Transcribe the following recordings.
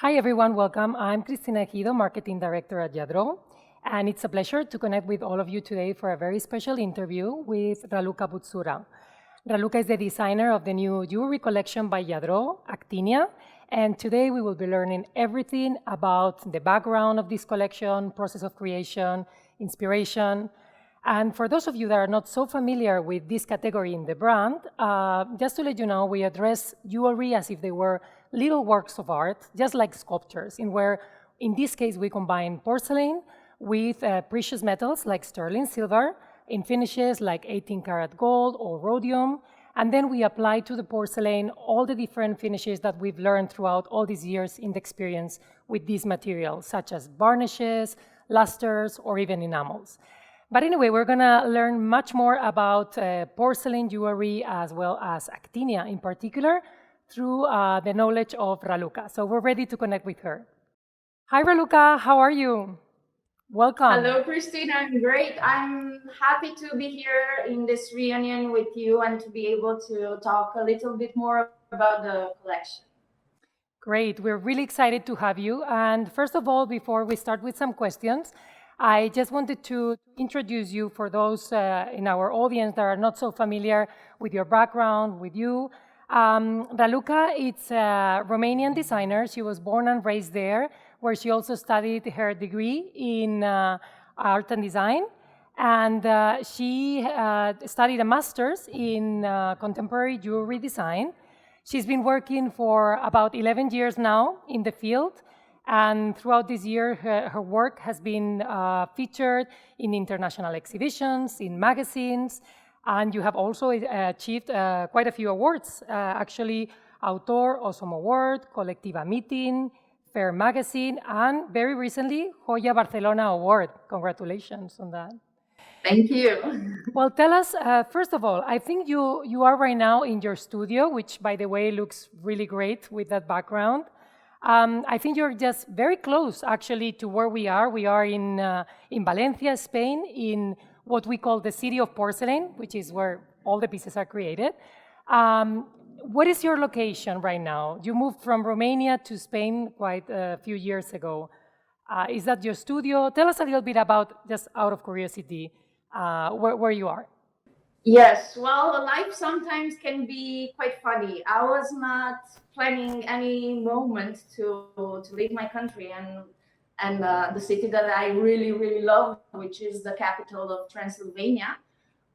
Hi everyone, welcome. I'm Cristina Ejido, Marketing Director at Lladró, and it's a pleasure to connect with all of you today for a very special interview with Raluca Butsura. Raluca is the designer of the new jewelry collection by Lladró, Actinia, and today we will be learning everything about the background of this collection, process of creation, inspiration. And for those of you that are not so familiar with this category in the brand, just to let you know, we address jewelry as if they were little works of art, just like sculptures, in this case, we combine porcelain with precious metals like sterling silver in finishes like 18-karat gold or rhodium, and then we apply to the porcelain all the different finishes that we've learned throughout all these years in the experience with these materials, such as varnishes, lusters, or even enamels. But anyway, we're going to learn much more about porcelain jewelry as well as actinia in particular through the knowledge of Raluca. So we're ready to connect with her. Hi, Raluca. How are you? Welcome. Hello, Christina. I'm great. I'm happy to be here in this reunion with you and to be able to talk a little bit more about the collection. Great. We're really excited to have you. And first of all, before we start with some questions, I just wanted to introduce you for those in our audience that are not so familiar with your background, with you. Raluca is a Romanian designer. She was born and raised there, where she also studied her degree in art and design. And she studied a master's in contemporary jewelry design. She's been working for about 11 years now in the field. And throughout this year, her work has been featured in international exhibitions, in magazines, and you have also achieved quite a few awards, actually, Autor Awesome Award, Colectiva Meeting, Fair Magazine, and very recently, Joya Barcelona Award. Congratulations on that. Thank you. Well, tell us, first of all, I think you are right now in your studio, which, by the way, looks really great with that background. I think you're just very close, actually, to where we are. We are in Valencia, Spain, in what we call the city of porcelain, which is where all the pieces are created. What is your location right now? You moved from Romania to Spain quite a few years ago. Is that your studio? Tell us a little bit about, just out of curiosity, where you are. Yes, well, life sometimes can be quite funny. I was not planning any moment to leave my country and the city that I really love, which is the capital of Transylvania.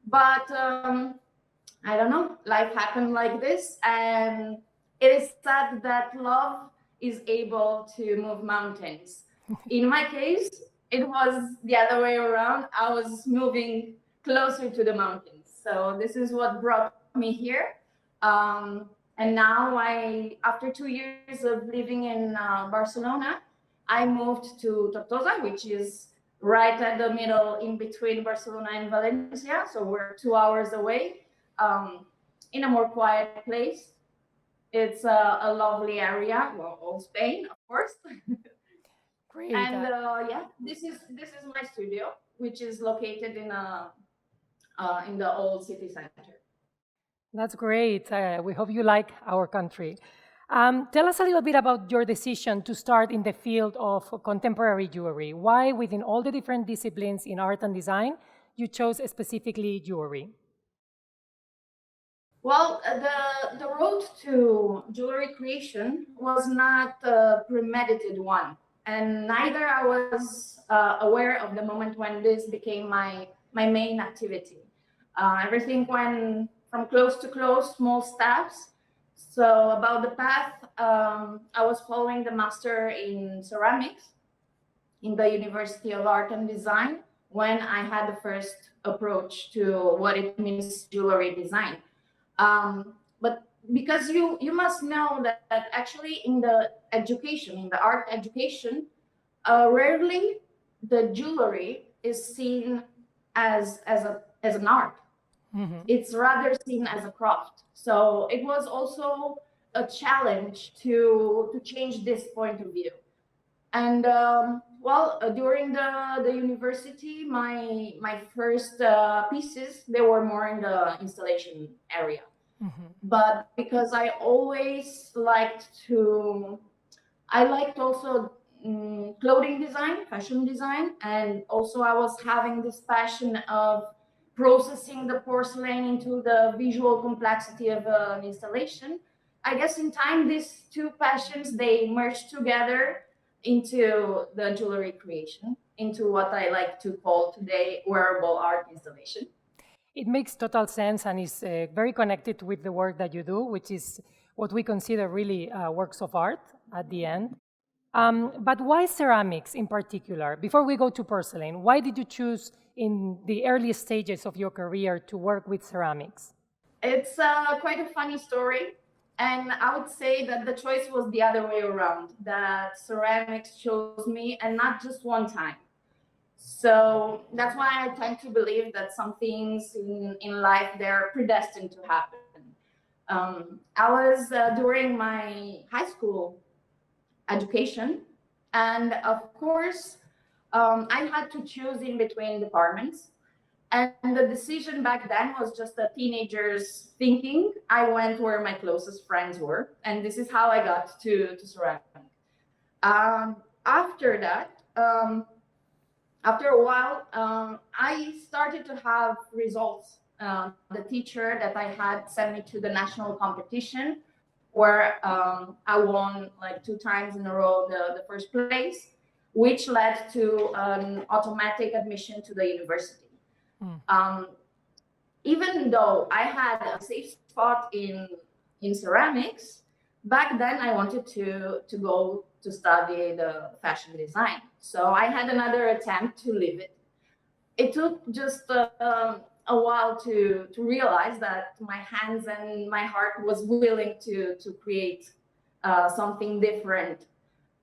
But I don't know, life happened like this, and it is sad that love is able to move mountains. In my case, it was the other way around. I was moving closer to the mountains. So this is what brought me here. And now after 2 years of living in Barcelona, I moved to Tortosa, which is right at the middle in between Barcelona and Valencia. So we're 2 hours away, in a more quiet place. It's a lovely area, well, all Spain, of course. Great. And yeah, this is my studio, which is located in the old city center. That's great. We hope you like our country. Tell us a little bit about your decision to start in the field of contemporary jewelry. Why, within all the different disciplines in art and design, you chose specifically jewelry? Well, the road to jewelry creation was not a premeditated one, and neither I was aware of the moment when this became my main activity. Everything went from close to close, small steps. So about the path, I was following the master in ceramics in the University of Art and Design when I had the first approach to what it means jewelry design. But because you must know that actually in the education, in the art education, rarely the jewelry is seen as an art. Mm-hmm. It's rather seen as a craft. So it was also a challenge to change this point of view. And during the university, my first pieces, they were more in the installation area. Mm-hmm. But because I always liked to I liked also clothing design, fashion design, and also I was having this passion of processing the porcelain into the visual complexity of an installation. I guess in time, these two passions, they merged together into the jewelry creation, into what I like to call today wearable art installation. It makes total sense and is very connected with the work that you do, which is what we consider really works of art at the end. But why ceramics in particular? Before we go to porcelain, why did you choose in the early stages of your career to work with ceramics? It's quite a funny story. And I would say that the choice was the other way around, that ceramics chose me and not just one time. So that's why I tend to believe that some things in life, they're predestined to happen. I was during my high school education, and of course, I had to choose in between departments. And the decision back then was just a teenager's thinking. I went where my closest friends were, and this is how I got to ceramic. After that, after a while, I started to have results. The teacher that I had sent me to the national competition, where I won like 2 times in a row the first place, which led to an automatic admission to the university. Um, Even though I had a safe spot in ceramics, back then I wanted to go to study the fashion design. So I had another attempt to leave it. It took just a while to realize that my hands and my heart was willing to create something different.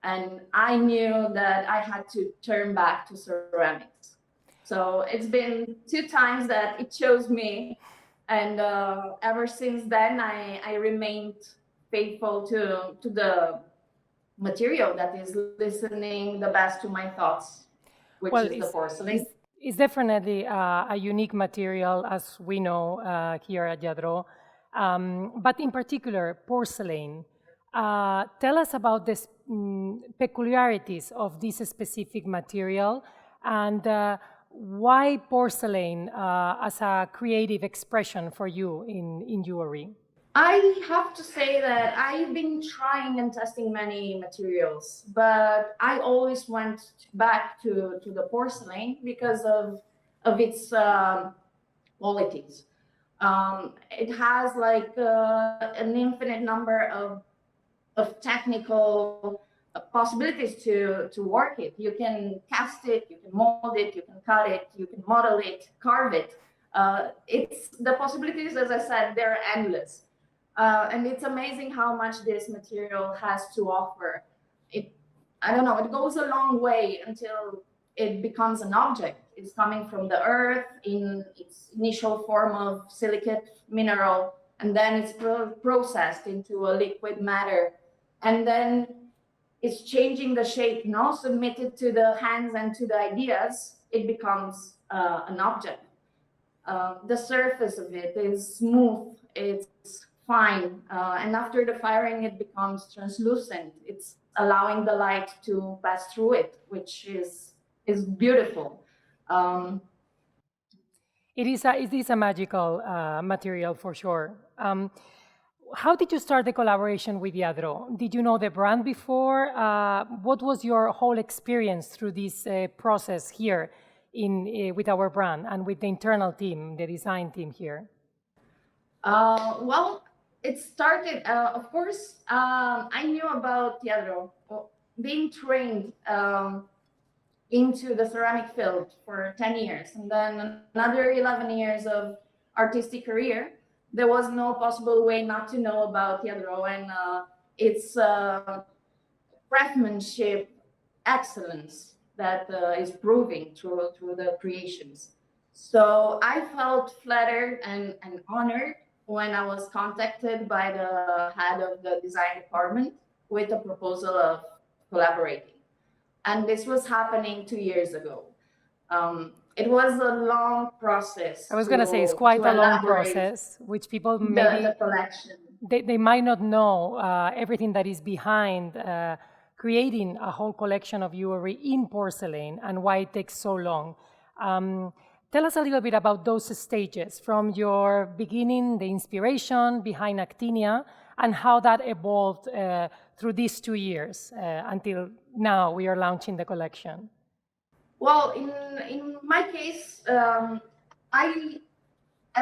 And I knew that I had to turn back to ceramics. So it's been 2 times that it chose me. And ever since then, I remained faithful to the material that is listening the best to my thoughts, which Well, is the porcelain. it's definitely a unique material, as we know here at Lladró. But in particular, porcelain. Tell us about the peculiarities of this specific material and why porcelain as a creative expression for you in jewelry. I have to say that I've been trying and testing many materials, but I always went back to the porcelain because of its qualities. It has like an infinite number of technical possibilities to work it. You can cast it, you can mold it, you can cut it, you can model it, carve it. It's the possibilities, as I said, they're endless. And it's amazing how much this material has to offer. I don't know, it goes a long way until it becomes an object. It's coming from the earth in its initial form of silicate mineral, and then it's processed into a liquid matter. And then it's changing the shape, submitted to the hands and to the ideas, it becomes an object. The surface of it is smooth, it's fine, and after the firing, it becomes translucent. It's allowing the light to pass through it, which is beautiful. It is a magical material for sure. How did you start the collaboration with Lladró? Did you know the brand before? What was your whole experience through this process here with our brand and with the internal team, the design team here? Well, it started, of course, I knew about Lladró, being trained into the ceramic field for 10 years, and then another 11 years of artistic career. There was no possible way not to know about Lladró and its craftsmanship excellence that is proving through the creations. So I felt flattered and honored when I was contacted by the head of the design department with a proposal of collaborating. And this was happening 2 years ago. It was a long process. I was going to say it's quite a long process, which people maybe the collection. They might not know everything that is behind creating a whole collection of jewelry in porcelain and why it takes so long. Tell us a little bit about those stages from your beginning, the inspiration behind Actinia, and how that evolved through these 2 years until now we are launching the collection. Well, in my case,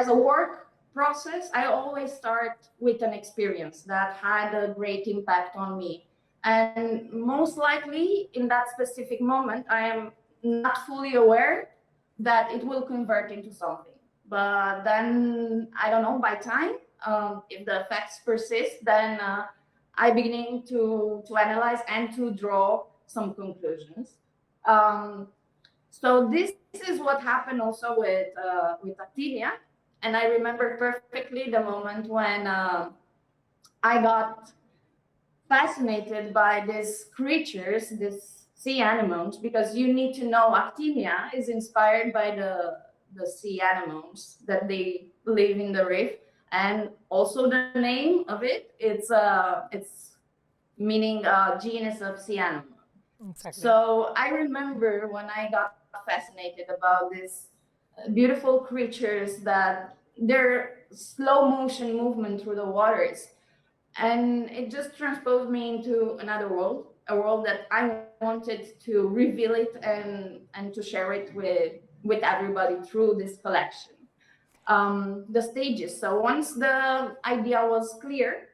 as a work process, I always start with an experience that had a great impact on me. And most likely in that specific moment, I am not fully aware that it will convert into something. But then, I don't know, by time, if the effects persist, then I begin to analyze and to draw some conclusions. So this is what happened also with Actinia. And I remember perfectly the moment when I got fascinated by these creatures, these sea anemones, because you need to know Actinia is inspired by the sea anemones that they live in the reef. And also the name of it, it's meaning genus of sea anemone. Exactly. So I remember when I got fascinated about these beautiful creatures that their slow motion movement through the waters. And it just transposed me into another world, a world that I wanted to reveal it and to share it with everybody through this collection. The stages. So once the idea was clear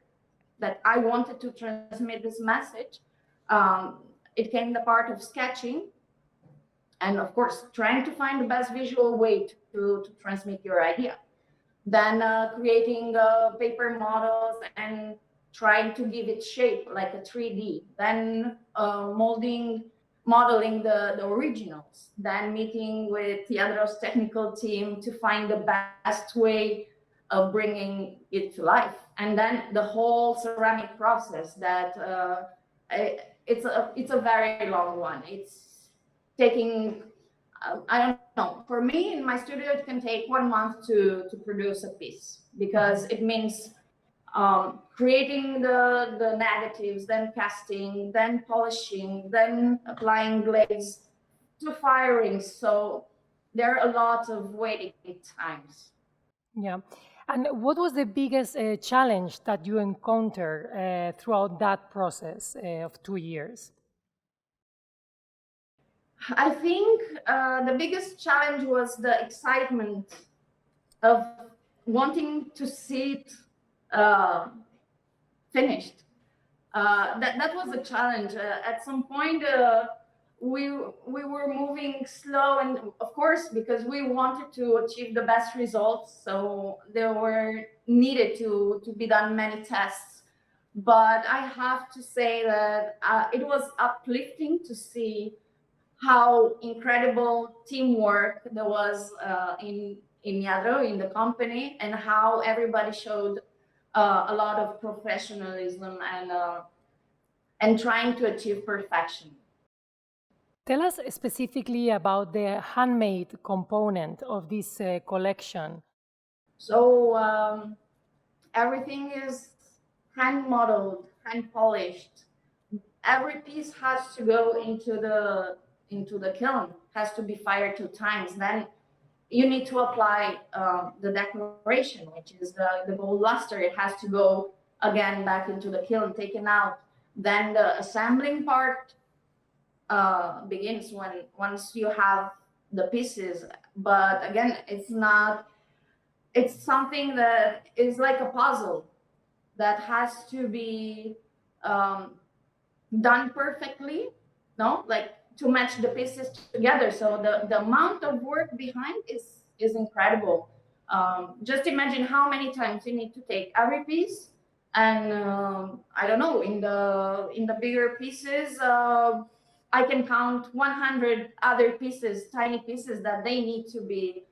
that I wanted to transmit this message, it came the part of sketching and, of course, trying to find the best visual way to transmit your idea. Then creating paper models and trying to give it shape like a 3D. Then modeling the originals. Then meeting with Lladró's technical team to find the best way of bringing it to life. And then the whole ceramic process that it's a very long one. It's taking, I don't know, for me in my studio, it can take 1 month to produce a piece because it means creating the negatives, then casting, then polishing, then applying glaze to firing. So there are a lot of waiting times. Yeah. And what was the biggest challenge that you encountered throughout that process of 2 years? I think the biggest challenge was the excitement of wanting to see it finished. That was a challenge. At some point, we were moving slow, and of course, because we wanted to achieve the best results, so there were needed to be done many tests. But I have to say that it was uplifting to see how incredible teamwork there was in Lladró, in the company, and how everybody showed a lot of professionalism and trying to achieve perfection. Tell us specifically about the handmade component of this collection. So everything is hand modeled, hand polished. Every piece has to go into the kiln, has to be fired 2 times. Then you need to apply the decoration, which is the gold luster. It has to go again back into the kiln, taken out. Then the assembling part begins once you have the pieces. But again, it's something that is like a puzzle that has to be done perfectly, no? Like to match the pieces together. So the amount of work behind is incredible. Just imagine how many times you need to take every piece, and I don't know, in the bigger pieces, I can count 100 other pieces, tiny pieces that they need to be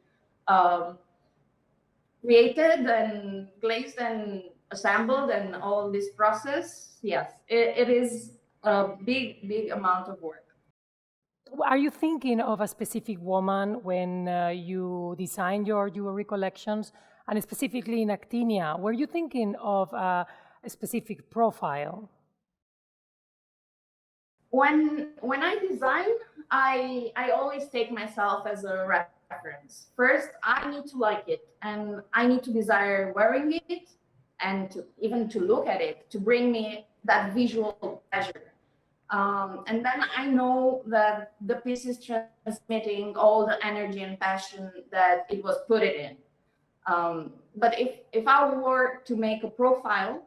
created and glazed and assembled, and all this process. Yes, it is a big amount of work. Are you thinking of a specific woman when you design your jewelry collections? And specifically in Actinia, were you thinking of a specific profile? When I design, I always take myself as a reference. First, I need to like it, and I need to desire wearing it, and even to look at it to bring me that visual pleasure. And then I know that the piece is transmitting all the energy and passion that it was put it in. But if I were to make a profile,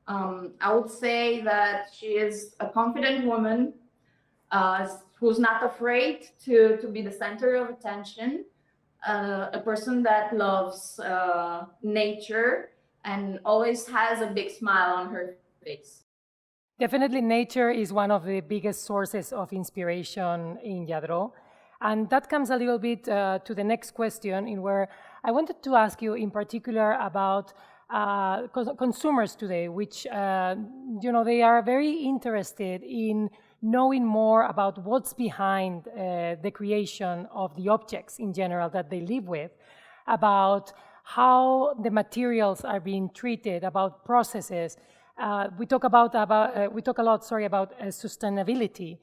I would say that she is a confident woman, who's not afraid to be the center of attention, a person that loves nature and always has a big smile on her face. Definitely, nature is one of the biggest sources of inspiration in Lladró. And that comes a little bit to the next question, in where I wanted to ask you in particular about consumers today, which, they are very interested in knowing more about what's behind the creation of the objects in general that they live with, about how the materials are being treated, about processes. We talk a lot, sorry, about sustainability.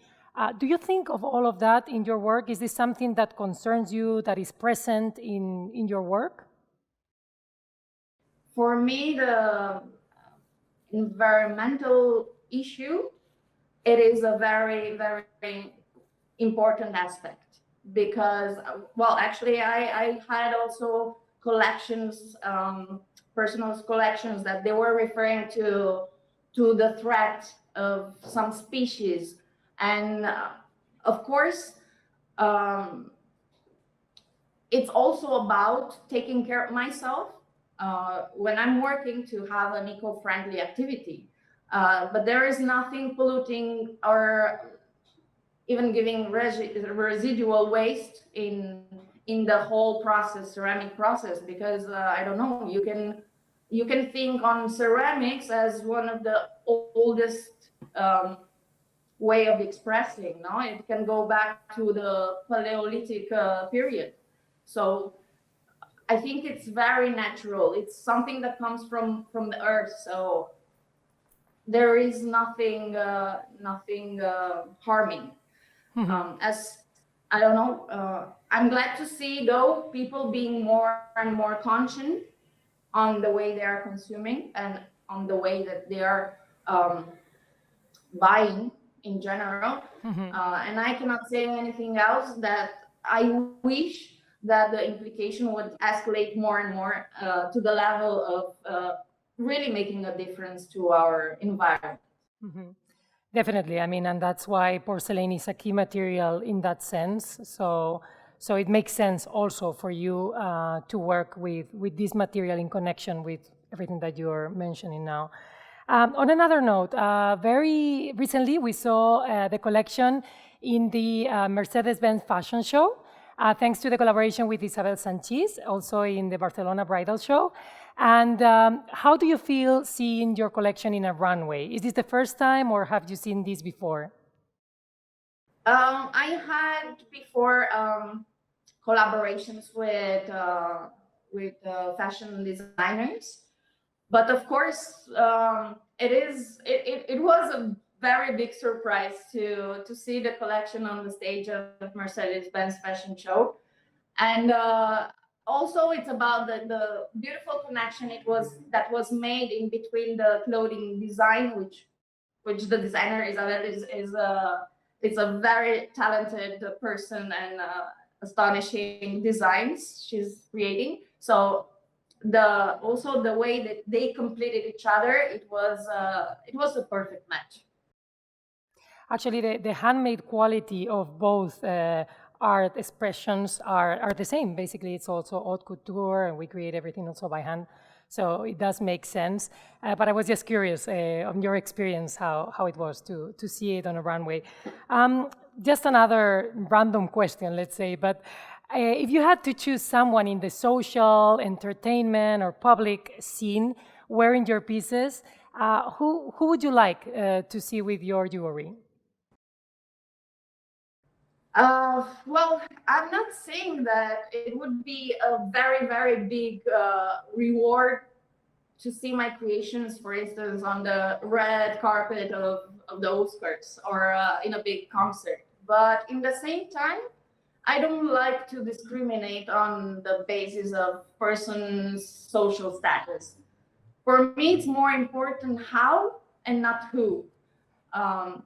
Do you think of all of that in your work? Is this something that concerns you, that is present in your work? For me, the environmental issue, it is a very, very important aspect because, well, actually, I had also collections, personal collections that they were referring to the threat of some species, and of course, um, it's also about taking care of myself when I'm working to have an eco-friendly activity. But there is nothing polluting or even giving residual waste in the whole process, ceramic process, because I don't know, you can think on ceramics as one of the oldest way of expressing. No, it can go back to the Paleolithic period. So I think it's very natural. It's something that comes from the earth. So there is nothing harming. As I don't know, I'm glad to see though people being more and more conscious on the way they are consuming and on the way that they are buying in general. And I cannot say anything else that I wish that the implication would escalate more and more to the level of really making a difference to our environment. Definitely. I mean, and that's why porcelain is a key material in that sense. So it makes sense also for you to work with this material in connection with everything that you're mentioning now. On another note, very recently we saw the collection in the Mercedes-Benz fashion show, thanks to the collaboration with Isabel Sanchez, also in the Barcelona Bridal Show. And how do you feel seeing your collection in a runway? Is this the first time, or have you seen this before? I had before collaborations with fashion designers, but of course, it was a very big surprise to see the collection on the stage of Mercedes-Benz fashion show, and also it's about the beautiful connection that was made in between the clothing design, which the designer Isabel is a very talented person and astonishing designs she's creating. So also the way that they completed each other, it was a perfect match. Actually, the handmade quality of both art expressions are the same. Basically, it's also haute couture, and we create everything also by hand. So it does make sense. But I was just curious on your experience, how it was to see it on a runway. Just another random question, let's say, but if you had to choose someone in the social, entertainment, or public scene wearing your pieces, who would you like to see with your jewelry? Well, I'm not saying that it would be a very, very big reward to see my creations, for instance, on the red carpet of the Oscars or in a big concert. But in the same time, I don't like to discriminate on the basis of person's social status. For me, it's more important how and not who. Um,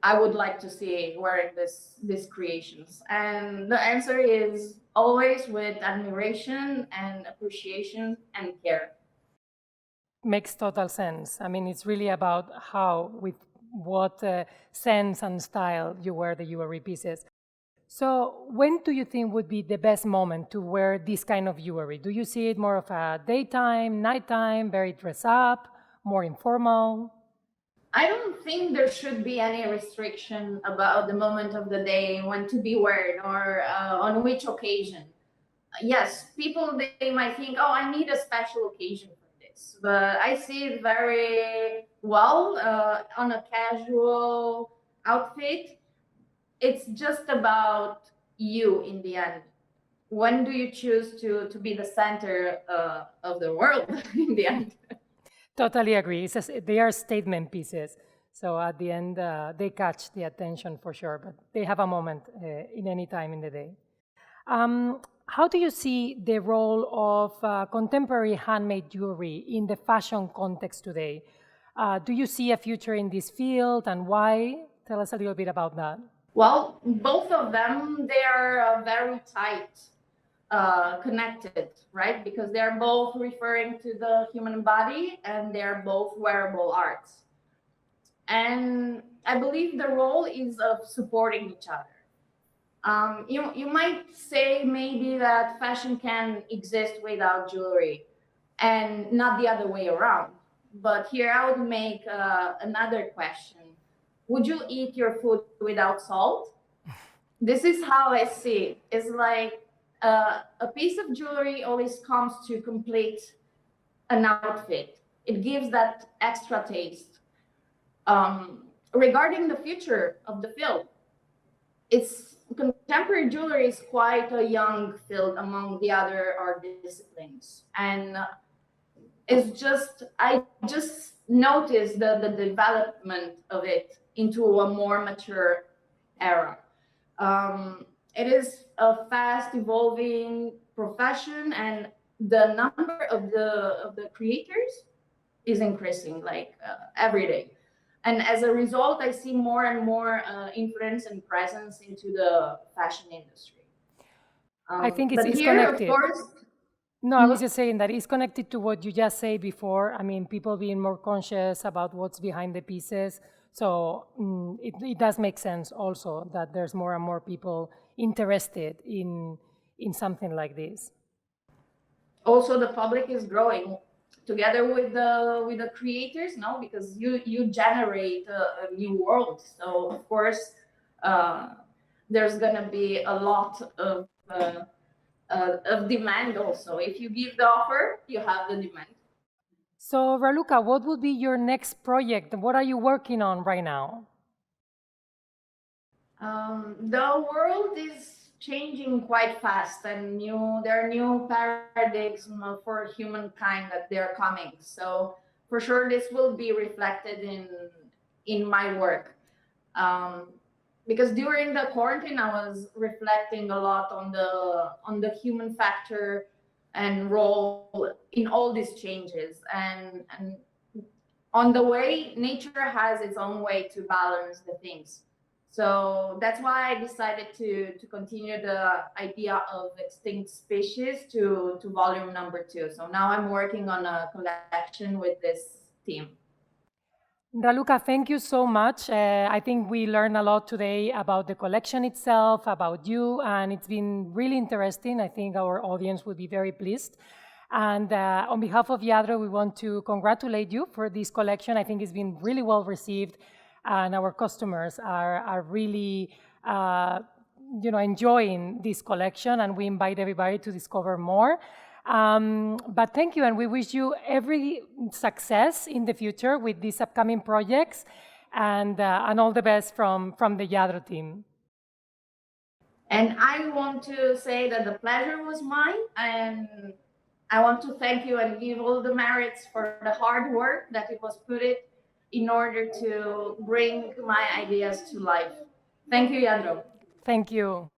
I would like to see wearing these creations, and the answer is always with admiration and appreciation and care. Makes total sense. I mean, it's really about how, with what sense and style you wear the jewelry pieces. So, when do you think would be the best moment to wear this kind of jewelry? Do you see it more of a daytime, nighttime, very dress up, more informal? I don't think there should be any restriction about the moment of the day when to be worn or on which occasion. Yes, people they might think, oh, I need a special occasion for this, but I see it very well on a casual outfit. It's just about you in the end. When do you choose to be the center of the world in the end? Totally agree. They are statement pieces. So at the end, they catch the attention for sure, but they have a moment in any time in the day. How do you see the role of contemporary handmade jewelry in the fashion context today? Do you see a future in this field and why? Tell us a little bit about that. Well, both of them, they are very tight connected, right? Because they're both referring to the human body and they're both wearable arts. And I believe the role is of supporting each other. You might say maybe that fashion can exist without jewelry and not the other way around. But here I would make another question. Would you eat your food without salt? This is how I see it. It's like a piece of jewelry always comes to complete an outfit. It gives that extra taste. Regarding the future of the field, it's contemporary jewelry is quite a young field among the other art disciplines, and it's just I just noticed the development of it into a more mature era. It is a fast evolving profession, and the number of the creators is increasing like every day. And as a result, I see more and more influence and presence into the fashion industry. I think But it's here, of connected. course, No, I was just saying that it's connected to what you just said before. I mean, people being more conscious about what's behind the pieces. So it does make sense also that there's more and more people interested in something like this. also the public is growing together with the creators, no, because you generate a new world. So of course, there's gonna be a lot of demand also. If you give the offer, you have the demand. So, Raluca, what would be your next project? What are you working on right now? The world is changing quite fast, and there are new paradigms for humankind that they're coming. So for sure, this will be reflected in my work. Because during the quarantine, I was reflecting a lot on the human factor and role in all these changes, and on the way nature has its own way to balance the things. So that's why I decided to continue the idea of extinct species to volume number 2. So now I'm working on a collection with this team. Raluca, thank you so much. I think we learned a lot today about the collection itself, about you, and it's been really interesting. I think our audience would be very pleased. And on behalf of Lladró, we want to congratulate you for this collection. I think it's been really well received, and our customers are really enjoying this collection, and we invite everybody to discover more. But thank you, and we wish you every success in the future with these upcoming projects, and all the best from the Lladró team. And I want to say that the pleasure was mine, and I want to thank you and give all the merits for the hard work that it was put it in order to bring my ideas to life. Thank you, Lladró. Thank you.